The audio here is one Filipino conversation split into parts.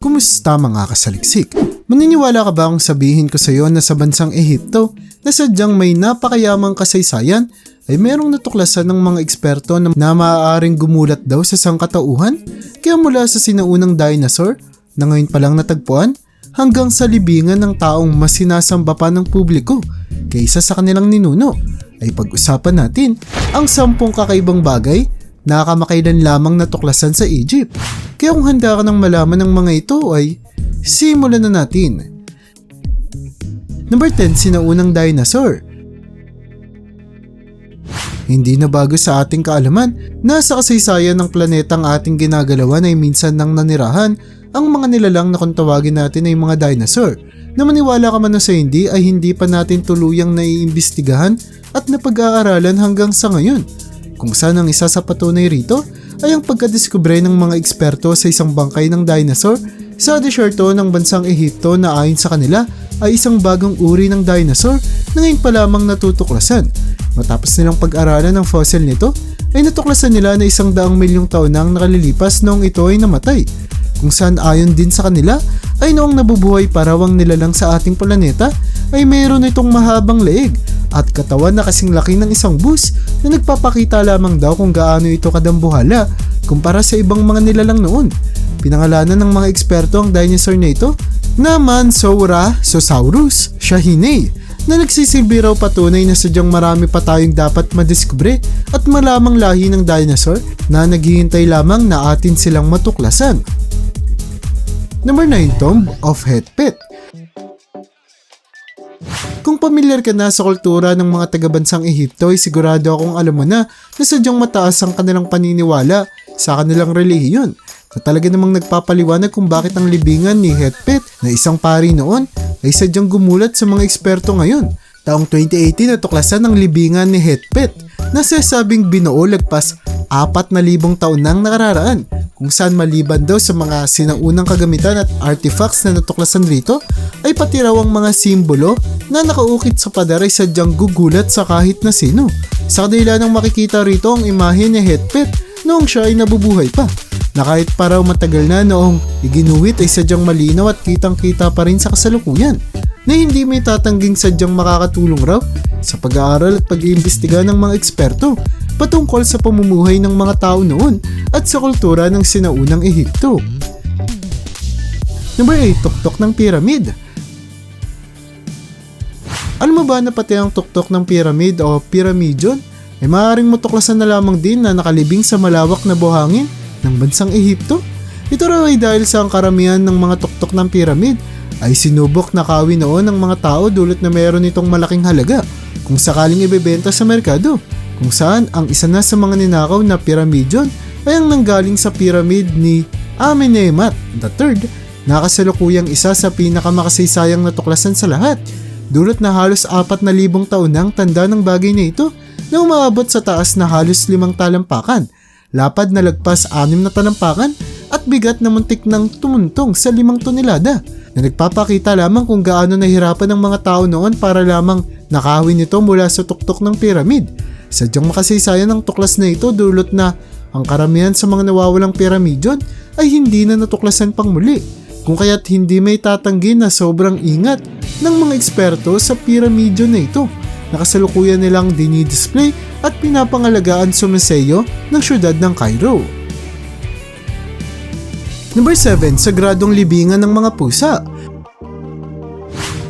Kumusta mga kasaliksik? Maniniwala ka ba kung sabihin ko sa iyo na sa bansang Ehipto na sadyang may napakayamang kasaysayan ay merong natuklasan ng mga eksperto na maaaring gumulat daw sa sangkatauhan? Kaya mula sa sinaunang dinosaur na ngayon palang natagpuan hanggang sa libingan ng taong mas sinasamba pa ng publiko kaysa sa kanilang ninuno, ay pag-usapan natin ang 10 kakaibang bagay na kamakailan lamang natuklasan sa Egypt. Kaya kung handa ka nang malaman ng mga ito ay simulan na natin. Number 10, sinaunang dinosaur. Hindi na bago sa ating kaalaman na sa kasaysayan ng planetang ating ginagalawan ay minsan nang nanirahan ang mga nilalang na kung tawagin natin ay mga dinosaur. Na maniwala ka man o sa hindi ay hindi pa natin tuluyang naiimbestigahan at napag-aaralan hanggang sa ngayon. Kung saan ang isa sa patunay rito ay ang pagkadiskubre ng mga eksperto sa isang bangkay ng dinosaur sa desyerto ng bansang Ehipto na ayon sa kanila ay isang bagong uri ng dinosaur na ngayon pa lamang natutuklasan. Matapos nilang pag-aralan ng fossil nito ay natuklasan nila na 100 milyong taon nang nakalilipas noong ito ay namatay. Kung saan ayon din sa kanila ay noong nabubuhay parawang nilalang sa ating planeta ay mayroon itong mahabang leeg at katawan na kasing laki ng isang bus na nagpapakita lamang daw kung gaano ito kadambuhala kumpara sa ibang mga nilalang noon. Pinangalanan ng mga eksperto ang dinosaur na ito na Mansourasaurus shahinei na nagsisilbi raw patunay na sadyang marami pa tayong dapat madiskubre at malamang lahi ng dinosaur na naghihintay lamang na atin silang matuklasan. Number 9, Tomb of Hetpet. Kung pamilyar ka na sa kultura ng mga taga-bansang Ehipto ay sigurado akong alam mo na sadyang mataas ang kanilang paniniwala sa kanilang relihiyon na talaga namang nagpapaliwanag kung bakit ang libingan ni Hetpet na isang pari noon ay sadyang gumulat sa mga eksperto ngayon. Taong 2018 natuklasan ang libingan ni Hetpet na sasabing binuo lagpas 4,000 taon nang nakararaan kung saan maliban daw sa mga sinaunang kagamitan at artifacts na natuklasan rito ay pati raw ang mga simbolo na nakaukit sa pader ay sadyang gugulat sa kahit na sino. Sa kadila ng makikita rito ang imahe ni Hetpet noong siya ay nabubuhay pa na kahit pa raw matagal na noong iginuwit ay sadyang malinaw at kitang-kita pa rin sa kasalukuyan na hindi may tatangging sadyang makakatulong raw sa pag-aaral at pag-iimbestiga ng mga eksperto patungkol sa pamumuhay ng mga tao noon at sa kultura ng sinaunang Ehipto. Number 8, tuktok ng piramid. Alam mo ba na pati ang tuktok ng piramid o pyramidon ay maaaring matuklasan na lamang din na nakalibing sa malawak na buhangin ng bansang Ehipto? Ito raw ay dahil sa ang karamihan ng mga tuktok ng piramid ay sinubok na kawi noon ng mga tao dulot na meron itong malaking halaga kung sakaling ibebenta sa merkado, kung saan ang isa na sa mga ninakaw na piramidon ay ang nanggaling sa piramid ni Amenemhat III na kasalukuyang isa sa pinakamakasiysayang natuklasan sa lahat, dulot na halos 4,000 taon nang tanda ng bagay na ito na umaabot sa taas na halos 5 talampakan, lapad na lagpas 6 na talampakan at bigat na muntik ng tumuntong sa 5 tonelada na nagpapakita lamang kung gaano nahirapan ng mga tao noon para lamang nakahawin ito mula sa tuktok ng piramid. Sadyang makasaysayan ang tuklas na ito dulot na ang karamihan sa mga nawawalang piramidon ay hindi na natuklasan pang muli, kung kaya't hindi may tatanggi na sobrang ingat ng mga eksperto sa piramidon na ito na kasalukuyan nilang dinidisplay at pinapangalagaan sa museo ng syudad ng Cairo. Number 7, sagradong libingan ng mga pusa.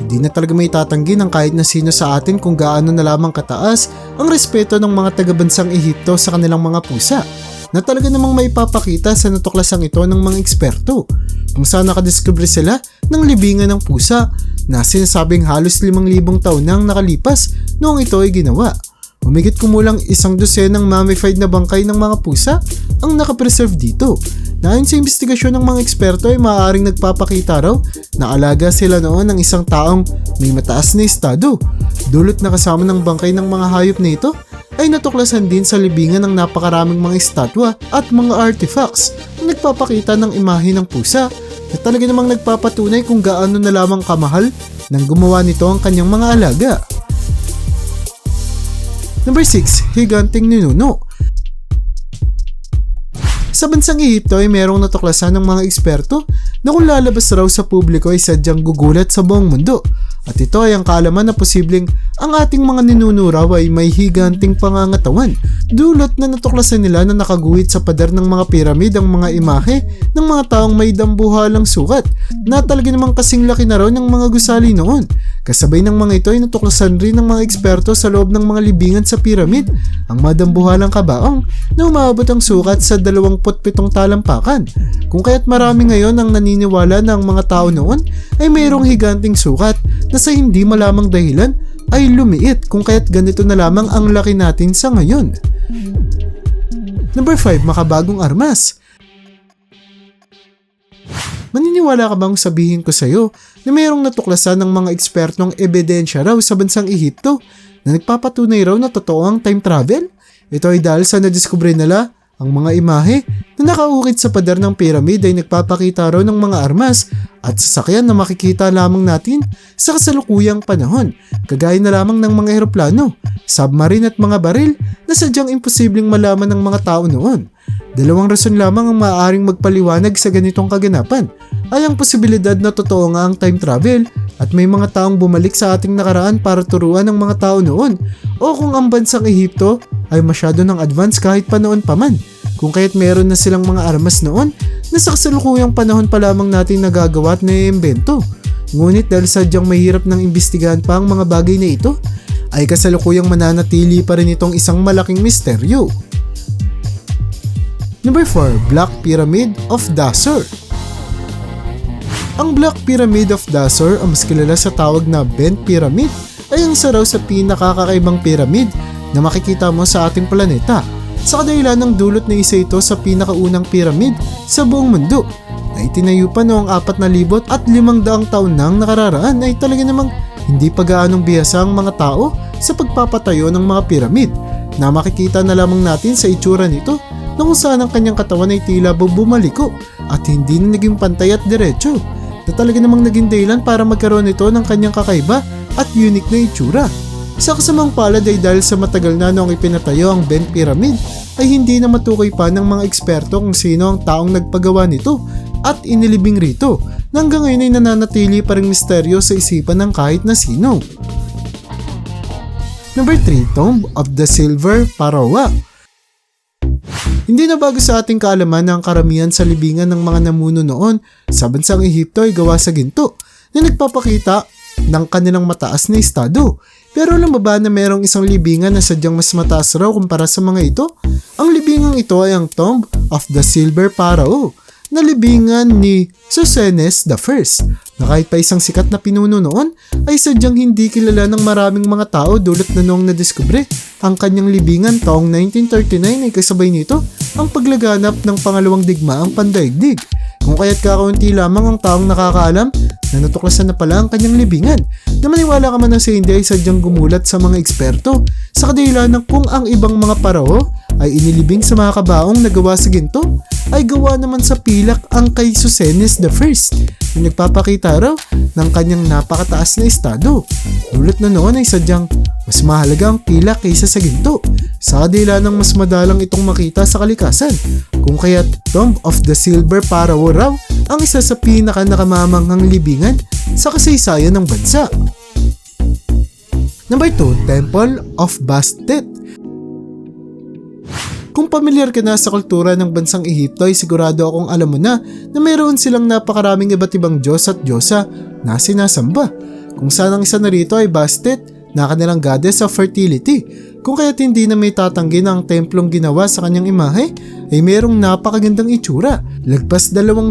Hindi na talaga may tatanggi ng kahit na sino sa atin kung gaano na lamang kataas ang respeto ng mga taga-bansang Ehipto sa kanilang mga pusa, na talaga namang maipapakita sa natuklasang ito ng mga eksperto, kung saan nakadiskubre sila ng libingan ng pusa na sinasabing halos 5,000 taon nang nakalipas noong ito ay ginawa. Humigit kumulang 100 ng mummified na bangkay ng mga pusa ang nakapreserve dito. Na ayon sa investigasyon ng mga eksperto ay maaaring nagpapakita raw na alaga sila noon ng isang taong may mataas na estado. Dulot na kasama ng bangkay ng mga hayop na ito ay natuklasan din sa libingan ng napakaraming mga estatwa at mga artifacts na nagpapakita ng imahe ng pusa na talaga namang nagpapatunay kung gaano na lamang kamahal nang gumawa nito ang kanyang mga alaga. Number 6, higanting ninuno. Sa bansang Ehipto ay merong natuklasan ng mga eksperto na kung lalabas raw sa publiko ay sadyang gugulat sa buong mundo. At ito ay ang kaalaman na posibleng ang ating mga ninunuraw ay may higanting pangangatawan. Dulot na natuklasan nila na nakaguhit sa pader ng mga piramid ang mga imahe ng mga taong may dambuhalang sukat na talaga namang kasing laki na raw ng mga gusali noon. Kasabay ng mga ito ay natuklasan rin ng mga eksperto sa loob ng mga libingan sa piramid ang madambuhalang kabaong na umaabot ang sukat sa 27 talampakan. Kung kaya't marami ngayon ang naniniwala na ang mga tao noon ay mayroong higanting sukat na sa hindi malamang dahilan ay lumiit kung kaya't ganito na lamang ang laki natin sa ngayon. Number 5, makabagong armas. Maniniwala ka bang sabihin ko sa'yo na mayroong natuklasan ng mga ekspertong ebidensya raw sa bansang Ehipto na nagpapatunay raw na totoo ang time travel? Ito ay dahil sa nadiskubre nila ang mga imahe na nakaukit sa pader ng pyramid ay nagpapakita raw ng mga armas at sasakyan na makikita lamang natin sa kasalukuyang panahon, kagaya na lamang ng mga eroplano, submarine at mga baril na sadyang imposibleng malaman ng mga tao noon. Dalawang rason lamang ang maaaring magpaliwanag sa ganitong kaganapan ay ang posibilidad na totoo nga ang time travel at may mga taong bumalik sa ating nakaraan para turuan ng mga tao noon, o kung ang bansang Ehipto ay masyado ng advance kahit pa noon pa man, kung kaya't meron na silang mga armas noon na sa kasalukuyang panahon pa lamang natin nagagawa at naiimbento. Ngunit dahil sadyang mahirap nang imbestigahan pa ang mga bagay na ito, ay kasalukuyang mananatili pa rin itong isang malaking misteryo. Number 4, Black Pyramid of Dahshur. Ang Black Pyramid of Dahshur, ang mas kilala sa tawag na Bent Pyramid, ay ang isa raw sa pinakakakaibang pyramid na makikita mo sa ating planeta. Sa kadahilan ng dulot na isa ito sa pinakaunang pyramid sa buong mundo na itinayo pa noong 4,500 taon nang nakararaan, ay talaga namang hindi pa gaanong bihasa ang mga tao sa pagpapatayo ng mga pyramid na makikita na lamang natin sa itsura nito na kung saan ang kanyang katawan ay tila bumaliko at hindi na naging pantay at diretso, na talaga namang naging dahilan para magkaroon ito ng kanyang kakaiba at unique na itsura. Sa kasamang palad ay dahil sa matagal na noong ipinatayo ang Bent Pyramid ay hindi na matukoy pa ng mga eksperto kung sino ang taong nagpagawa nito at inilibing rito, na hanggang ngayon ay nananatili pa ring misteryo sa isipan ng kahit na sino. Number 3, Tomb of the Silver Pharaoh. Hindi na bago sa ating kaalaman na ang karamihan sa libingan ng mga namuno noon sa bansang Ehipto ay gawa sa ginto na nagpapakita ng kanilang mataas na estado. Pero alam mo ba na merong isang libingan na sadyang mas mataas raw kumpara sa mga ito? Ang libingang ito ay ang Tomb of the Silver Pharaoh na libingan ni Sosenes I, na kahit pa isang sikat na pinuno noon ay sadyang hindi kilala ng maraming mga tao dulot na noong nadiskubre ang kanyang libingan taong 1939 ay kasabay nito ang paglaganap ng pangalawang digmaang pandaigdig. Kung kaya't kakaunti lamang ang taong nakakaalam na natuklasan na pala ang kanyang libingan, na maniwala ka man na sa hindi ay sadyang gumulat sa mga eksperto sa kadahilan ng kung ang ibang mga parao ay inilibing sa mga kabaong na gawa sa ginto ay gawa naman sa pilak ang kay Sosenes I na nagpapakita raw ng kanyang napakataas na estado. Dulot na noon ay sadyang mas mahalaga ang pilak kaysa sa ginto sa kadahilan ng mas madalang itong makita sa kalikasan. Kung kaya't Tomb of the Silver Pharaoh raw ang isa sa pinaka-nakamamanghang libingan sa kasaysayan ng bansa. Number 2, Temple of Bastet. Kung pamilyar ka na sa kultura ng bansang Ehipto ay sigurado akong alam mo na mayroon silang napakaraming iba't ibang Diyos at Diyosa na sinasamba. Kung saan ang isa na rito ay Bastet na kanilang goddess of fertility. Kung kaya't hindi na may tatanggi na ang templong ginawa sa kanyang imahe ay mayroong napakagandang itsura. Lagpas 2,000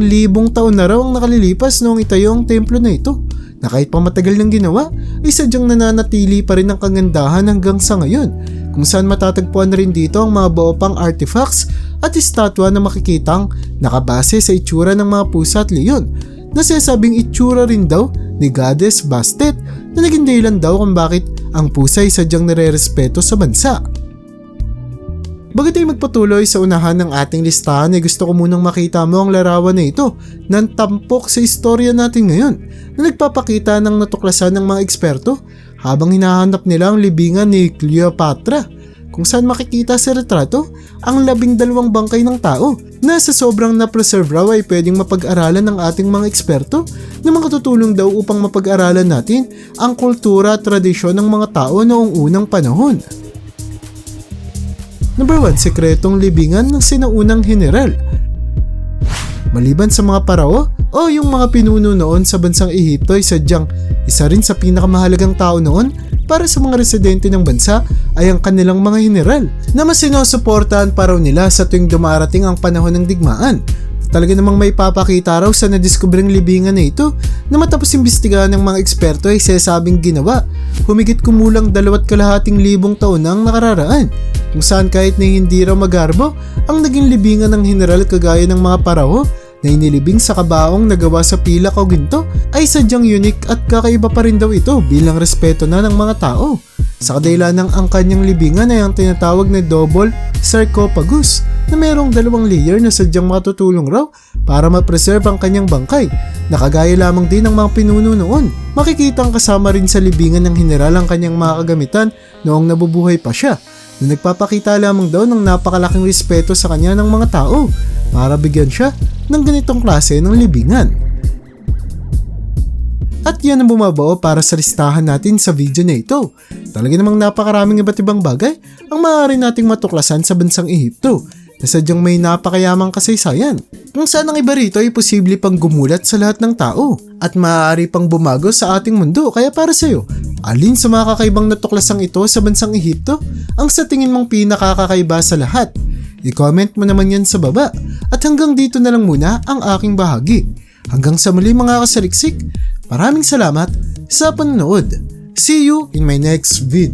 taon na raw ang nakalilipas noong itayo ang templo na ito, na kahit pa matagal nang ginawa ay sadyang nananatili pa rin ang kagandahan hanggang sa ngayon, kung saan matatagpuan na rin dito ang mga buo pang artifacts at estatwa na makikitang nakabase sa itsura ng mga pusa at leon, na sinasabing itsura rin daw ni Goddess Bastet na naging dahilan daw kung bakit ang pusa ay sadyang nare-respeto sa bansa. Bago tayo magpatuloy sa unahan ng ating listahan ay gusto ko munang makita mo ang larawan na ito ng tampok sa istorya natin ngayon na nagpapakita ng natuklasan ng mga eksperto habang hinahanap nila ang libingan ni Cleopatra kung saan makikita sa retrato ang 12 bangkay ng tao na sa sobrang na-preserve raw ay pwedeng mapag-aralan ng ating mga eksperto na makatutulong daw upang mapag-aralan natin ang kultura at tradisyon ng mga tao noong unang panahon. Number 1, sekretong libingan ng sinaunang general. Maliban sa mga parao o yung mga pinuno noon sa bansang Ehipto ay sadyang isa rin sa pinakamahalagang tao noon para sa mga residente ng bansa ay ang kanilang mga general na mas sinusuportahan pa raw nila sa tuwing dumarating ang panahon ng digmaan. Talaga namang may papakita raw sa nadiskubring libingan na ito na matapos imbestigahan ng mga eksperto ay sasabing ginawa humigit kumulang 2,200,000 taon na ang nakararaan, kung saan kahit na hindi raw magarbo ang naging libingan ng general kagaya ng mga parao na inilibing sa kabaong nagawa sa pilak o ginto ay sadyang unique at kakaiba pa rin daw ito bilang respeto na ng mga tao. Sa kadahilan ng ang kanyang libingan ay ang tinatawag na double sarcophagus na mayroong 2 layer na sadyang makatutulong raw para ma-preserve ang kanyang bangkay na kagaya lamang din ng mga pinuno noon. Makikitang kasama rin sa libingan ng general ang kanyang mga kagamitan noong nabubuhay pa siya na nagpapakita lamang daw ng napakalaking respeto sa kanya ng mga tao para bigyan siya ng ganitong klase ng libingan. At yan ang bumabao para sa listahan natin sa video na ito. Talaga namang napakaraming iba't ibang bagay ang maaari nating matuklasan sa bansang Ehipto na sadyang may napakayamang kasaysayan. Kung saan ang iba rito ay posible pang gumulat sa lahat ng tao at maaari pang bumago sa ating mundo. Kaya para sa'yo, alin sa mga kakaibang natuklasang ito sa bansang Ehipto ang sa tingin mong pinakakakaiba sa lahat? I-comment mo naman yan sa baba. At hanggang dito na lang muna ang aking bahagi. Hanggang sa muli mga kasaliksik, maraming salamat sa panonood. See you in my next vid.